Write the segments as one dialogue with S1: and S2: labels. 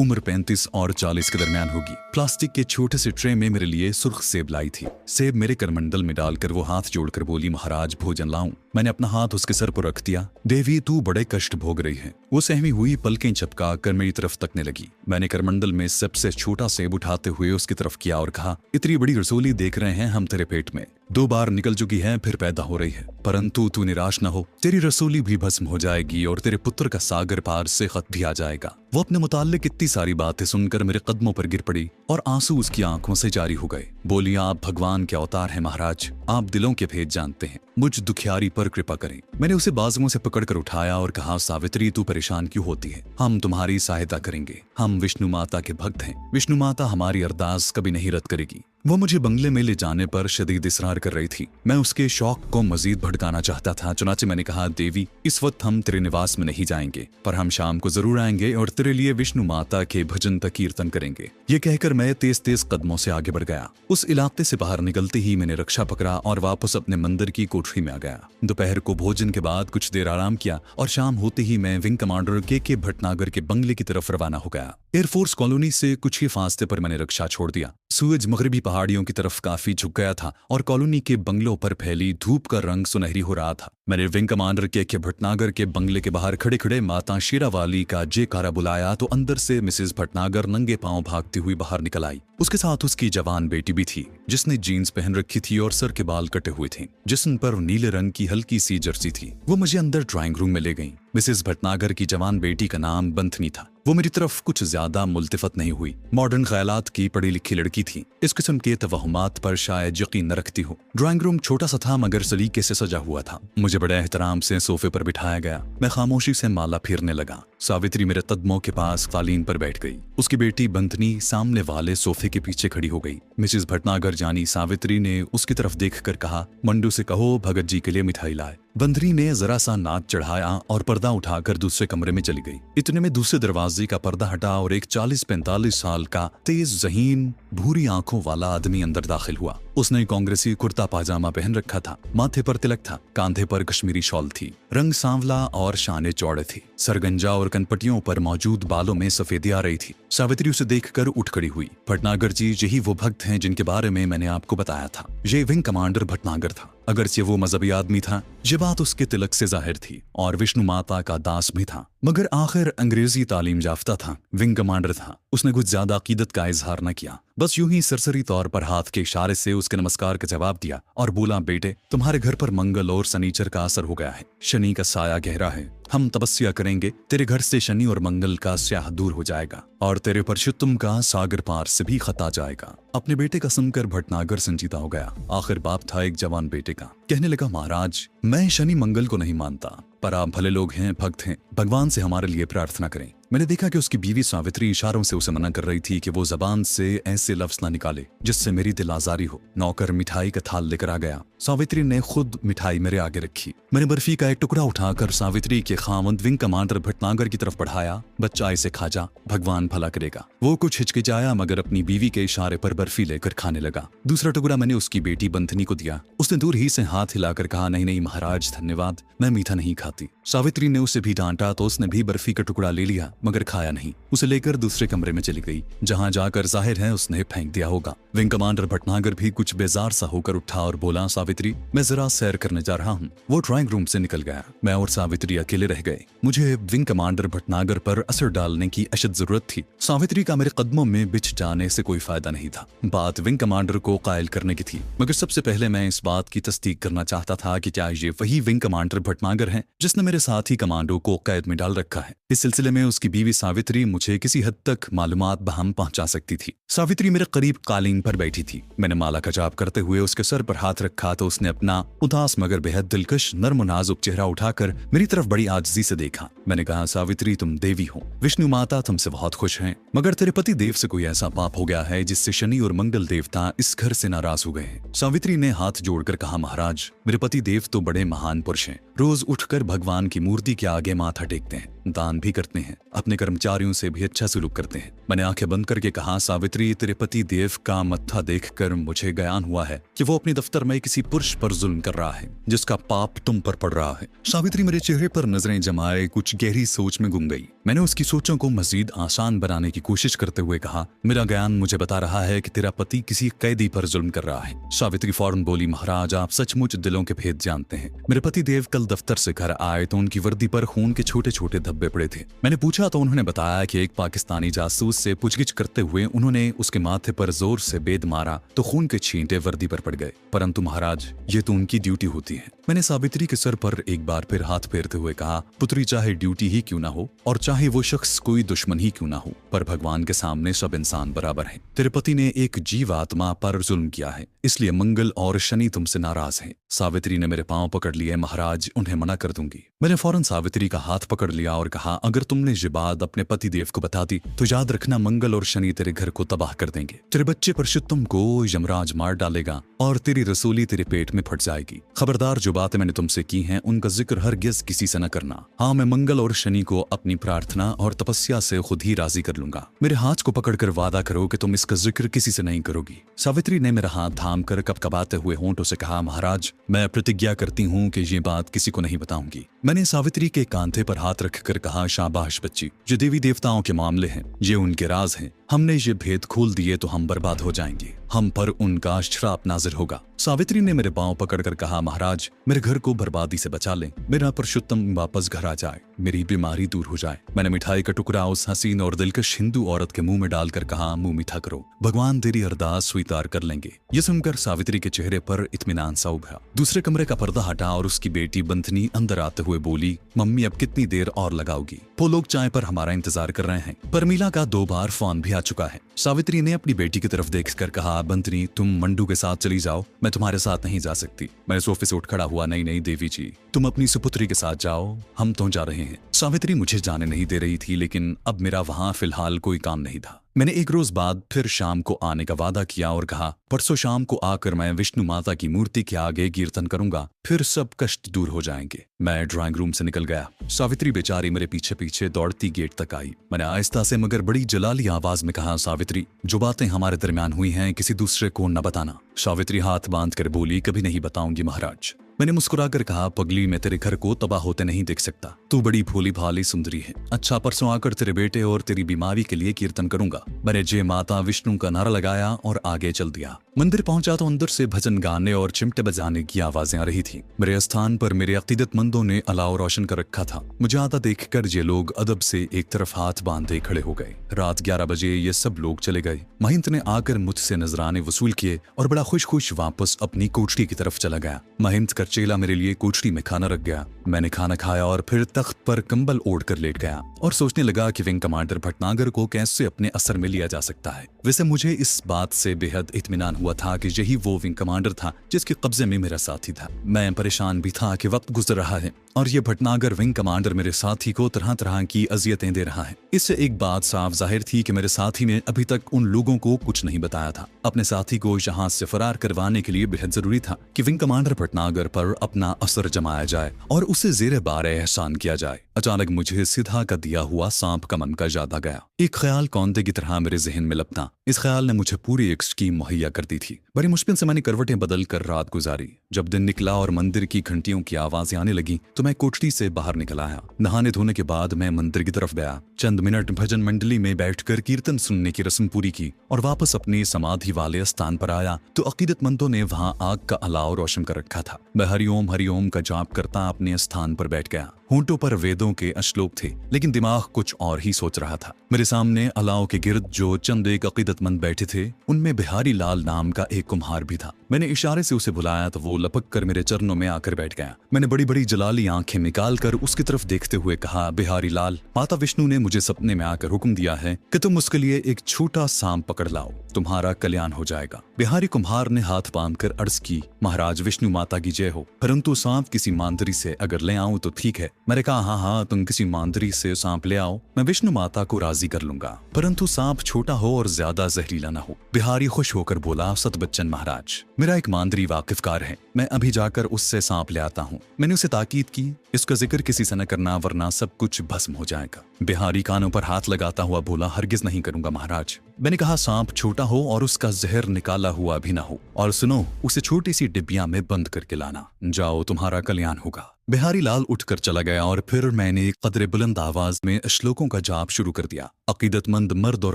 S1: उम्र 35 और 40 के दरमियान होगी। प्लास्टिक के छोटे से ट्रे में मेरे लिए सुर्ख सेब लाई थी। सेब मेरे करमंडल में डालकर वो हाथ जोड़कर बोली, महाराज भोजन लाऊं। मैंने अपना हाथ उसके सर पर रख दिया। देवी तू बड़े कष्ट भोग रही है। वो सहमी हुई पलकें झपका कर मेरी तरफ तकने लगी। मैंने करमंडल में सबसे छोटा सेब उठाते हुए उसकी तरफ किया और कहा, इतनी बड़ी रसोली देख रहे हैं हम तेरे पेट में, 2 बार निकल चुकी है फिर पैदा हो रही है, परंतु तू निराश न हो, तेरी रसोली भी भस्म हो जाएगी और तेरे पुत्र का सागर पार से खत भी आ जाएगा। वो अपने मुताल्लिक इतनी सारी बातें सुनकर मेरे कदमों पर गिर पड़ी और आंसू उसकी आंखों से जारी हो गए। बोली, आप भगवान के अवतार हैं महाराज, आप दिलों के भेद जानते हैं, मुझ दुखियारी पर कृपा करें। मैंने उसे बाजुओं से पकड़कर उठाया और कहा, सावित्री तू परेशान क्यों होती है, हम तुम्हारी सहायता करेंगे। हम विष्णु माता के भक्त हैं, विष्णु माता हमारी अरदास कभी नहीं रद्द करेगी। वो मुझे बंगले में ले जाने पर शदीद इसरार कर रही थी। मैं उसके शौक को मजीद भड़काना चाहता था। चुनाचे मैंने कहा, देवी इस वक्त हम तेरे निवास में नहीं जाएंगे, पर हम शाम को जरूर आएंगे और तेरे लिए विष्णु माता के भजन तक कीर्तन करेंगे। ये कहकर मैं तेज तेज कदमों से आगे बढ़ गया। उस इलाके से बाहर निकलते ही मैंने रक्षा पकड़ा और वापस अपने मंदिर की कोठरी में आ गया। दोपहर को भोजन के बाद कुछ देर आराम किया और शाम होते ही मैं विंग कमांडर के भटनागर के बंगले की तरफ रवाना हो गया। एयरफोर्स कॉलोनी से कुछ ही फासले पर मैंने रक्षा छोड़ दिया। सूरज मगरबी पहाड़ियों की तरफ काफी झुक गया था और कॉलोनी के बंगलों पर फैली धूप का रंग सुनहरी हो रहा था। मैंने विंग कमांडर के भटनागर के बंगले के बाहर खड़े खड़े माता शेरावाली का जयकारा बुलाया तो अंदर से मिसेस भटनागर नंगे पांव भागती हुई बाहर निकल आई। उसके साथ उसकी जवान बेटी भी थी, जिसने जीन्स पहन रखी थी और सर के बाल कटे हुए थे, जिस्म पर नीले रंग की हल्की सी जर्सी थी। वो मुझे अंदर ड्राइंग रूम में ले गई। मिसेस भटनागर की जवान बेटी का नाम बंथनी था। वो मेरी तरफ कुछ ज्यादा मुल्तिफत नहीं हुई। मॉडर्न ख्यालात की पढ़ी लिखी लड़की थी। इस किस्म के तवहुमात पर शायद यकीन न रखती हो। ड्राइंग रूम छोटा सा था मगर सलीके से सजा हुआ था। मुझे बड़े एहतराम से सोफे पर बिठाया गया। मैं खामोशी से माला फेरने लगा। सावित्री मेरे कदमों के पास कालीन पर बैठ गई। उसकी बेटी बंथनी सामने वाले सोफे के पीछे खड़ी हो गई। मिसेस भटनागर जानी सावित्री ने उसकी तरफ देखकर कहा, मंडू से कहो भगत जी के लिए मिठाई लाए। बंदरी ने जरा सा नाक चढ़ाया और पर्दा उठाकर दूसरे कमरे में चली गई। इतने में दूसरे दरवाजे का पर्दा हटा और एक 40-45 साल का तेज ज़हीन भूरी आंखों वाला आदमी अंदर दाखिल हुआ। उसने कांग्रेसी कुर्ता पाजामा पहन रखा था, माथे पर तिलक था, कांधे पर कश्मीरी शॉल थी, रंग सांवला और शाने चौड़े थे। सरगंजा और कनपटियों पर मौजूद बालों में सफेदी आ रही थी। सावित्री उसे देखकर उठ खड़ी हुई। भटनागर जी यही वो भक्त हैं जिनके बारे में मैंने आपको बताया था। ये विंग कमांडर भटनागर था। अगरचे वो मजहबी आदमी था, ये बात उसके तिलक से जाहिर थी, और विष्णु माता का दास भी था, मगर आखिर अंग्रेजी तालीम याफ्ता था, विंग कमांडर था। उसने कुछ ज्यादा अकीदत का इजहार न किया, बस यूं ही सरसरी तौर पर हाथ के इशारे से उसके नमस्कार का जवाब दिया और बोला, बेटे तुम्हारे घर पर मंगल और शनिचर का असर हो गया है, शनि का साया गहरा है। हम तपस्या करेंगे, तेरे घर से शनि और मंगल का स्याह दूर हो जाएगा और तेरे परशुत्तम का सागर पार से भी खत आ जाएगा। अपने बेटे का सुनकर भटनागर संजीदा हो गया। आखिर बाप था एक जवान बेटे का। कहने लगा, महाराज मैं शनि मंगल को नहीं मानता, पर आप भले लोग हैं, भक्त हैं, भगवान से हमारे लिए प्रार्थना करें। मैंने देखा कि उसकी बीवी सावित्री इशारों से उसे मना कर रही थी कि वो जबान से ऐसे लफ्ज ना निकाले जिससे मेरी दिल आजारी हो। नौकर मिठाई का थाल लेकर आ गया। सावित्री ने खुद मिठाई मेरे आगे रखी। मैंने बर्फी का एक टुकड़ा उठाकर सावित्री के खामंद विंग कमांडर भटनागर की तरफ बढ़ाया। बच्चा इसे खा जा, भगवान भला करेगा। वो कुछ हिचकिचाया मगर अपनी बीवी के इशारे पर बर्फी लेकर खाने लगा। दूसरा टुकड़ा मैंने उसकी बेटी बंथनी को दिया। उसने दूर ही से हाथ हिलाकर कहा, नहीं नहीं महाराज धन्यवाद, मैं मीठा नहीं खाती। सावित्री ने उसे भी डांटा तो उसने भी बर्फी का टुकड़ा ले लिया मगर खाया नहीं। उसे लेकर दूसरे कमरे में चली गई, जहां जाकर जाहिर है उसने फेंक दिया होगा। विंग कमांडर भटनागर भी कुछ बेजार सा होकर उठा और बोला, सावित्री मैं जरा सैर करने जा रहा हूँ। वो ड्राइंग रूम से निकल गया। मैं और सावित्री अकेले रह गए। मुझे विंग कमांडर भटनागर पर असर डालने की अशद जरूरत थी। सावित्री का मेरे कदमों में बिछ जाने से कोई फायदा नहीं था। बात विंग कमांडर को कायल करने की थी, मगर सबसे पहले मैं इस बात की तस्दीक करना चाहता था कि क्या ये वही विंग कमांडर भटनागर है जिसने मेरे साथी कमांडो को कैद में डाल रखा है। इस सिलसिले में उसकी बीवी सावित्री मुझे किसी हद तक मालूमात बहम पहुंचा सकती थी। सावित्री मेरे करीब कालीन पर बैठी थी। मैंने माला का जाप करते हुए उसके सर पर हाथ रखा तो उसने अपना उदास मगर बेहद दिलकश नर्म नाजुक चेहरा उठाकर मेरी तरफ बड़ी आजिज़ी से देखा। मैंने कहा, सावित्री तुम देवी हो, विष्णु माता तुमसे बहुत खुश हैं, मगर तेरे पति देव से कोई ऐसा पाप हो गया है जिससे शनि और मंगल देवता इस घर से नाराज हो गए हैं। सावित्री ने हाथ जोड़कर कहा, महाराज मेरे पति देव तो बड़े महान पुरुष हैं, रोज उठकर भगवान की मूर्ति के आगे माथा टेकते हैं, दान भी करते हैं, अपने कर्मचारियों से भी अच्छा सलूक करते हैं। मैंने आंखें बंद करके कहा, सावित्री, तेरे पति देव का मत्था देखकर मुझे ज्ञान हुआ है कि वो अपने दफ्तर में किसी पुरुष पर जुल्म कर रहा है जिसका पाप तुम पर पड़ रहा है। सावित्री मेरे चेहरे पर नजरें जमाए कुछ गहरी सोच में गुम गई। मैंने उसकी सोचों को मजीद आसान बनाने की कोशिश करते हुए कहा, मेरा ज्ञान मुझे बता रहा है कि तेरा पति किसी कैदी पर जुल्म कर रहा है। सावित्री फौरन बोली, महाराज, आप सचमुच दिलों के भेद जानते हैं। मेरे पति देव कल दफ्तर से घर आए तो उनकी वर्दी पर खून के छोटे छोटे धब्बे पड़े थे। मैंने पूछा तो उन्होंने बताया कि एक पाकिस्तानी जासूस से पूछगिछ करते हुए उन्होंने उसके माथे पर जोर से बेद मारा तो खून के छींटे वर्दी पर पड़ गए। परंतु महाराज, ये तो उनकी ड्यूटी होती है। मैंने सावित्री के सर पर एक बार फिर हाथ फेरते हुए कहा, पुत्री, चाहे ड्यूटी ही क्यों ना हो और चाहे वो शख्स कोई दुश्मन ही क्यों ना हो, पर भगवान के सामने सब इंसान बराबर हैं। तेरे पति ने एक जीवात्मा पर जुल्म किया है, इसलिए मंगल और शनि तुमसे नाराज हैं। सावित्री ने मेरे पांव पकड़ लिए। महाराज, उन्हें मना कर दूंगी। मैंने फौरन सावित्री का हाथ पकड़ लिया और कहा, अगर तुमने ये बात अपने पति देव को बता दी तो याद रखना, मंगल और शनि तेरे घर को तबाह कर देंगे। तेरे बच्चे पुरुषोत्तम को यमराज मार डालेगा और तेरी रसूली तेरे पेट में फट जाएगी। खबरदार, जो बातें मैंने तुमसे की हैं उनका जिक्र हरगिज़ किसी से न करना। हाँ, मैं मंगल और शनि को अपनी प्रार्थना और तपस्या से खुद ही राजी कर लूंगा। मेरे हाथ को पकड़कर वादा करो कि तुम इसका जिक्र किसी से नहीं करोगी। सावित्री ने मेरा हाथ थाम कर कपकपाते हुए होंठों से कहा, महाराज, मैं प्रतिज्ञा करती हूँ कि ये बात किसी को नहीं बताऊंगी। मैंने सावित्री के कांधे पर हाथ रखकर कहा, शाबाश बच्ची, ये देवी देवताओं के मामले हैं, ये उनके राज हैं। हमने ये भेद खोल दिए तो हम बर्बाद हो जाएंगे, हम पर उनका श्राप नाजिर होगा। सावित्री ने मेरे पांव पकड़कर कहा, महाराज, मेरे घर को बर्बादी से बचा लें, मेरा पुरुषोत्तम वापस घर आ जाए, मेरी बीमारी दूर हो जाए। मैंने मिठाई का टुकड़ा उस हसीन और दिलकश हिंदू औरत के मुंह में डालकर कहा, मुंह मीठा करो, भगवान तेरी अरदास स्वीकार कर लेंगे। ये सुनकर सावित्री के चेहरे पर इत्मीनान सा उभरा। दूसरे कमरे का पर्दा हटा और उसकी बेटी बंधनी अंदर आते हुए बोली, मम्मी, अब कितनी देर और लगाओगी? वो लोग चाय पर हमारा इंतजार कर रहे हैं। पर मीला का 2 बार फोन भी आ चुका है। सावित्री ने अपनी बेटी की तरफ देखकर कहा, बंधनी, तुम मंडू के साथ चली जाओ, मैं तुम्हारे साथ नहीं जा सकती। मैं सोफे से उठ खड़ा हुआ, नहीं नहीं देवी जी, तुम अपनी सुपुत्री के साथ जाओ, हम तो जा रहे हैं। सावित्री मुझे जाने नहीं दे रही थी, लेकिन अब मेरा वहां फिलहाल कोई काम नहीं था। मैंने एक रोज बाद फिर शाम को आने का वादा किया और कहा, परसों शाम को आकर मैं विष्णु माता की मूर्ति के आगे कीर्तन करूंगा, फिर सब कष्ट दूर हो जाएंगे। मैं ड्राइंग रूम से निकल गया। सावित्री बेचारी मेरे पीछे पीछे दौड़ती गेट तक आई। मैंने आहिस्ता से मगर बड़ी जलाली आवाज में कहा, सावित्री, जो बातें हमारे दरमियान हुई हैं किसी दूसरे को न बताना। सावित्री हाथ बांध कर बोली, कभी नहीं बताऊंगी महाराज। मैंने मुस्कुराकर कहा, पगली, मैं तेरे घर को तबाह होते नहीं देख सकता, तू बड़ी भोली भाली सुंदरी है। अच्छा, परसों आकर तेरे बेटे और तेरी बीमारी के लिए कीर्तन करूंगा। मैंने जय माता विष्णु का नारा लगाया और आगे चल दिया। मंदिर पहुंचा तो अंदर से भजन गाने और चिमटे बजाने की आवाजें आ रही थी। मेरे स्थान पर मेरे अकीदतमंदों ने अलाव रोशन कर रखा था। मुझे आता देखकर ये लोग अदब से एक तरफ हाथ बांधे खड़े हो गए। रात 11 बजे ये सब लोग चले गए। महंत ने आकर मुझसे नजराने वसूल किए और बड़ा खुश खुश वापस अपनी कोठरी की तरफ चला गया। महंत का चेला मेरे लिए कोठरी में खाना रख गया। मैंने खाना खाया और फिर तख्त पर कंबल ओढ़ कर लेट गया और सोचने लगा कि विंग कमांडर भटनागर को कैसे अपने असर में लिया जा सकता है। वैसे मुझे इस बात से बेहद इत्मीनान हुआ था कि यही वो विंग कमांडर था जिसके कब्जे में मेरा साथी था। मैं परेशान भी था कि वक्त गुजर रहा है और ये भटनागर विंग कमांडर मेरे साथी को तरह तरह की अजियतें दे रहा है। इससे एक बात साफ जाहिर थी कि मेरे साथी ने अभी तक उन लोगों को कुछ नहीं बताया था। अपने साथी को यहाँ से फरार करवाने के लिए बेहद जरूरी था कि विंग कमांडर भटनागर पर अपना असर जमाया जाए और उसे जेरे बार एहसान किया जाए। अचानक मुझे सीधा का दिया हुआ सांप का मन का याद आ गया। एक ख्याल कौंधे की तरह मेरे जहन में लपका। इस ख्याल ने मुझे पूरी एक स्कीम मुहैया कर दी थी। बड़ी मुश्किल से मैंने करवटें बदल कर रात गुजारी। जब दिन निकला और मंदिर की घंटियों की आवाजें आने लगी तो मैं कोठरी से बाहर निकल आया। नहाने धोने के बाद मैं मंदिर की तरफ गया। चंद मिनट भजन मंडली में बैठकर कीर्तन सुनने की रस्म पूरी की और वापस अपने समाधि वाले स्थान पर आया तो अकीदतमंदों ने वहां आग का अलाव रोशन कर रखा था। मैं हरिओम का जाप करता अपने स्थान पर बैठ गया। होंठों पर वेदों के अश्लोक थे, लेकिन दिमाग कुछ और ही सोच रहा था। मेरे सामने अलाव के गिर्द जो चंद एक अकीदतमंद बैठे थे, उनमें बिहारी लाल नाम का एक कुम्हार भी था। मैंने इशारे से उसे बुलाया तो वो लपक कर मेरे चरणों में आकर बैठ गया। मैंने बड़ी बड़ी जलाली आंखें निकाल कर उसकी तरफ देखते हुए कहा, बिहारी लाल, माता विष्णु ने मुझे सपने में आकर हुक्म दिया है कि तुम उसके लिए एक छोटा सांप पकड़ लाओ, तुम्हारा कल्याण हो जाएगा। बिहारी कुम्हार ने हाथ बांध कर अर्ज की, महाराज विष्णु माता की जय हो, परंतु सांप किसी मांदरी से अगर ले आऊं तो ठीक है। मैंने कहा, हाँ, तुम किसी मांदरी से सांप ले आओ, मैं विष्णु माता को राजी कर लूंगा, परंतु सांप छोटा हो और ज्यादा जहरीला ना हो। बिहारी खुश होकर बोला, सतबच्चन महाराज, मेरा एक मांदरी वाकिफकार है, मैं अभी जाकर उससे सांप ले आता हूँ। मैंने उसे ताकीद की, इसका जिक्र किसी से न करना वरना सब कुछ भस्म हो जाएगा। बिहारी कानों पर हाथ लगाता हुआ बोला, हरगिज नहीं करूंगा महाराज। मैंने कहा, सांप छोटा हो और उसका जहर निकाला हुआ भी ना हो, और सुनो, उसे छोटी सी डिब्बिया में बंद करके लाना। जाओ, तुम्हारा कल्याण होगा। बिहारी लाल उठकर चला गया और फिर मैंने कदरे बुलंद आवाज में श्लोकों का जाप शुरू कर दिया। अकीदतमंद मर्द और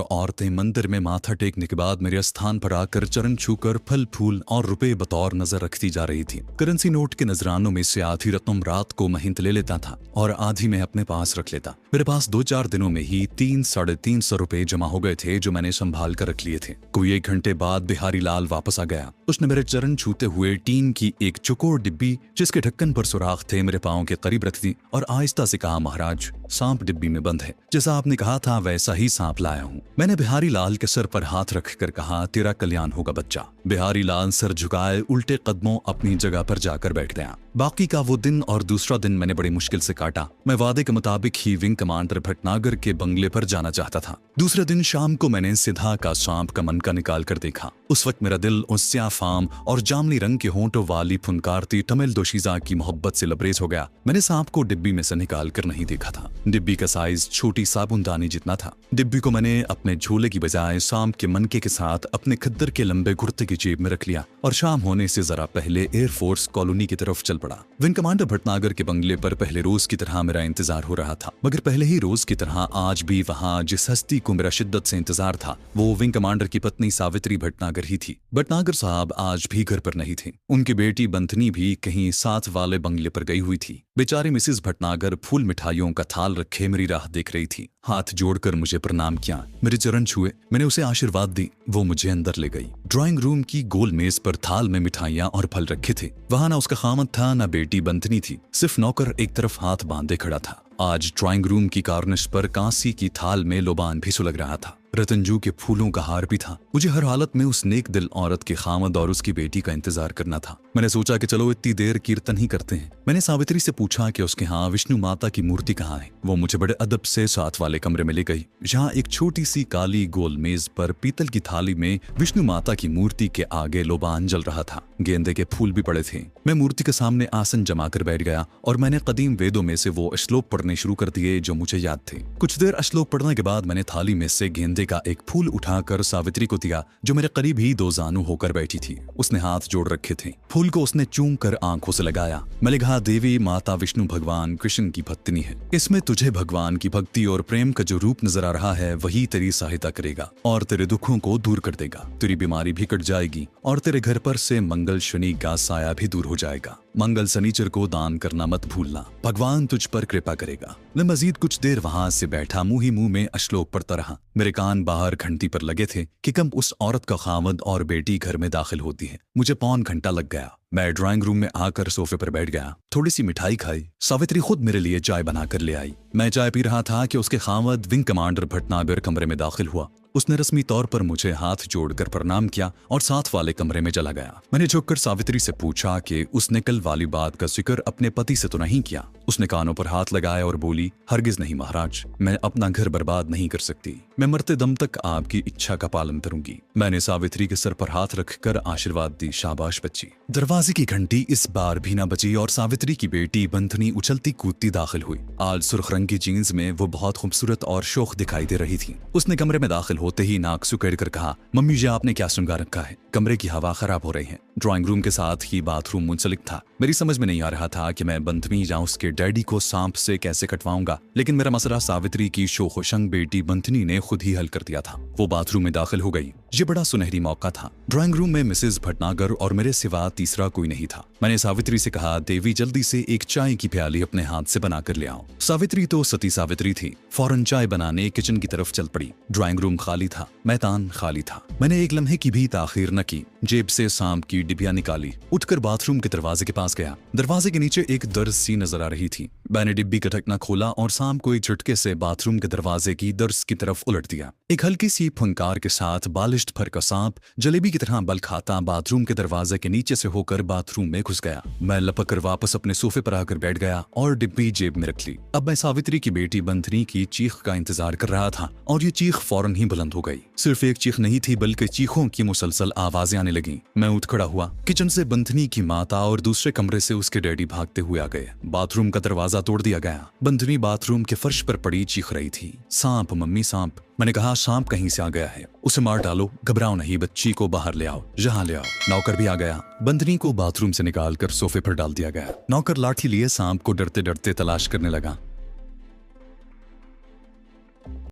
S1: औरतें मंदिर में माथा टेकने के बाद मेरे स्थान पर आकर चरण छूकर फल फूल और रुपए बतौर नजर रखती जा रही थी। करेंसी नोट के नजरानों में से आधी रकम रात को महिंत ले लेता था और आधी मैं अपने पास रख लेता। मेरे पास 2-4 दिनों में ही 300-350 रुपए जमा हो गए थे, जो मैंने संभाल कर रख लिए थे। कोई 1 घंटे बाद बिहारी लाल वापस आ गया। उसने मेरे चरण छूते हुए टीन की एक चौकोर डिब्बी जिसके ढक्कन पर सुराख थे मेरे पांव के करीब रख दी और आहिस्ता से कहा, महाराज, सांप डिब्बी में बंद है। जैसा आपने कहा था वैसा ही सांप लाया हूँ। मैंने बिहारी लाल के सर पर हाथ रखकर कहा, तेरा कल्याण होगा बच्चा। बिहारी लाल सर झुकाए उल्टे कदमों अपनी जगह पर जाकर बैठ गया। बाकी का वो दिन और दूसरा दिन मैंने बड़ी मुश्किल से काटा। मैं वादे के मुताबिक ही विंग कमांडर भटनागर के बंगले पर जाना चाहता था। दूसरे दिन शाम को मैंने सिधा का सांप का मनका निकाल कर देखा। उस वक्त मेरा दिल उस स्याफाम और जामनी रंग के होंठों वाली फुनकारती तमिल दोशीजा की मोहब्बत से लबरेज हो गया। मैंने सांप को डिब्बी में से निकाल कर नहीं देखा था। डिब्बी का साइज छोटी साबुनदानी जितना था। डिब्बी को मैंने अपने झोले की बजाय सांप के मनके के साथ अपने खद्दर के लंबे कुर्ते की जेब में रख लिया और शाम होने से जरा पहले एयरफोर्स कॉलोनी की तरफ चल पड़ा। विंग कमांडर भटनागर के बंगले पर पहले रोज की तरह मेरा इंतजार हो रहा था, मगर पहले ही रोज की तरह आज भी वहां जिस हस्ती को मेरा शिद्दत से इंतजार था वो विंग कमांडर की पत्नी सावित्री भटनागर ही थी। भटनागर साहब आज भी घर पर नहीं थे। उनकी बेटी बंथनी भी कहीं साथ वाले बंगले पर गई हुई थी। बेचारी मिसिस भटनागर फूल मिठाइयों का थाल रखे मेरी राह देख रही थी। हाथ जोड़कर मुझे प्रणाम किया, मेरे चरण छुए, मैंने उसे आशीर्वाद दी। वो मुझे अंदर ले गई। ड्राइंग रूम की गोल मेज पर थाल में मिठाइयां और फल रखे थे। वहां ना उसका खामद था ना बेटी बंथनी थी, सिर्फ नौकर एक तरफ हाथ बांधे खड़ा था। आज ड्राइंग रूम की कार्निश पर कांसी की थाल में लोबान भी सुलग रहा था। रतनजू के फूलों का हार भी था। मुझे हर हालत में उस नेक दिल औरत के खामद और उसकी बेटी का इंतजार करना था। मैंने सोचा कि चलो इतनी देर कीर्तन ही करते हैं। मैंने सावित्री से पूछा कि उसके यहाँ विष्णु माता की मूर्ति कहाँ है। वो मुझे बड़े अदब से साथ वाले कमरे में ले गई, जहाँ एक छोटी सी काली गोल मेज पर पीतल की थाली में विष्णु माता की मूर्ति के आगे लोबान जल रहा था। गेंदे के फूल भी पड़े थे। मैं मूर्ति के सामने आसन जमा कर बैठ गया और मैंने कदीम वेदों में से वो श्लोक पढ़ने शुरू कर दिए जो मुझे याद थे। कुछ देर श्लोक पढ़ने के बाद मैंने थाली में से गेंदे का एक फूल उठाकर सावित्री को दिया, जो मेरे करीब ही 2 जानू होकर बैठी थी। उसने हाथ जोड़ रखे थे। फूल को उसने चूम कर आंखों से लगाया। मैंने कहा, देवी माता विष्णु भगवान कृष्ण की पत्नी है। इसमें तुझे भगवान की भक्ति और प्रेम का जो रूप नजर आ रहा है वही तेरी सहायता करेगा और तेरे दुखों को दूर कर देगा। तेरी बीमारी भी कट जाएगी और तेरे घर पर से मंगल शनि का साया भी दूर हो जाएगा। मंगल शनिचर को दान करना मत भूलना, भगवान तुझ पर कृपा करेगा। मैं मजीद कुछ देर वहां से बैठा मुंह ही मुंह में श्लोक पढ़ता रहा। मेरे कान बाहर घंटी पर लगे थे कि कब उस औरत का खामद और बेटी घर में दाखिल होती है। मुझे 1.25 घंटा लग गया। मैं ड्राइंग रूम में आकर सोफे पर बैठ गया, थोड़ी सी मिठाई खाई। सावित्री खुद मेरे लिए चाय बनाकर ले आई। मैं चाय पी रहा था कि उसके खामद विंग कमांडर भटनागर कमरे में दाखिल हुआ। उसने रस्मी तौर पर मुझे हाथ जोड़कर प्रणाम किया और साथ वाले कमरे में चला गया। मैंने झुककर सावित्री से पूछा कि उसने कल वाली बात का जिक्र अपने पति से तो नहीं किया। उसने कानों पर हाथ लगाया और बोली, हरगिज नहीं महाराज, मैं अपना घर बर्बाद नहीं कर सकती। मैं मरते दम तक आपकी इच्छा का पालन करूंगी। मैंने सावित्री के सर पर हाथ रखकर आशीर्वाद दी। शाबाश बच्ची। दरवाजे की घंटी इस बार भी न बजी और सावित्री की बेटी बंथनी उछलती कूदती दाखिल हुई। आज सुर्ख रंग की जीन्स में वो बहुत खूबसूरत और शोख दिखाई दे रही थी। उसने कमरे में दाखिल होते ही नाक सुकेड़ कर कहा, मम्मी जी आपने क्या श्रृंगार रखा है? कमरे की हवा खराब हो रही है। ड्राइंग रूम के साथ ही बाथरूम मुंसलिक था। मेरी समझ में नहीं आ रहा था कि मैं बंथनी या उसके डैडी को सांप से कैसे कटवाऊंगा, लेकिन मेरा मसला सावित्री की शोखोशंग बेटी बंथनी ने खुद ही हल कर दिया था। वो बाथरूम में दाखिल हो गई। ये बड़ा सुनहरी मौका था। ड्राइंग रूम में मिसेस भटनागर और मेरे सिवा तीसरा कोई नहीं था। मैंने सावित्री से कहा, देवी जल्दी से एक चाय की प्याली अपने हाथ से बनाकर ले आओ। सावित्री तो सती सावित्री थी। फौरन चाय बनाने किचन की तरफ चल पड़ी। ड्राइंग रूम खाली था, मैदान खाली था। मैंने एक लम्हे की भी ताखीर न की। जेब से सांप की डिबिया निकाली, उठकर बाथरूम के दरवाजे के पास गया। दरवाजे के नीचे एक दर्ज सी नजर आ रही थी। मैंने डिब्बी का ढकना खोला और सांप को एक झटके से बाथरूम के दरवाजे की दर्ज की तरफ उलट दिया। एक हल्की सी फुंकार के साथ बालिश्त फर का सांप जलेबी की तरह बल खाता बाथरूम के दरवाजे के नीचे से होकर कर बाथरूम में घुस गया। मैं लपक कर वापस अपने सोफे पर आकर बैठ गया और डिब्बी जेब में रख ली। अब मैं सावित्री की बेटी बंधनी की चीख का इंतजार कर रहा था और ये चीख फौरन ही बुलंद हो गई। सिर्फ एक चीख नहीं थी बल्कि चीखों की मुसलसल आवाजें आने लगी। मैं उठ खड़ा हुआ। किचन से बंधनी की माता और दूसरे कमरे से उसके डैडी भागते हुए आ गए। बाथरूम का दरवाजा तोड़ दिया गया। बंधनी बाथरूम के फर्श पर पड़ी चीख रही थी, सांप मम्मी सांप। मैंने कहा सांप कहीं से आ गया है, उसे मार डालो, घबराओ नहीं, बच्ची को बाहर ले आओ, यहाँ ले आओ। नौकर भी आ गया। बंधनी को बाथरूम से निकालकर सोफे पर डाल दिया गया। नौकर लाठी लिए सांप को डरते डरते तलाश करने लगा।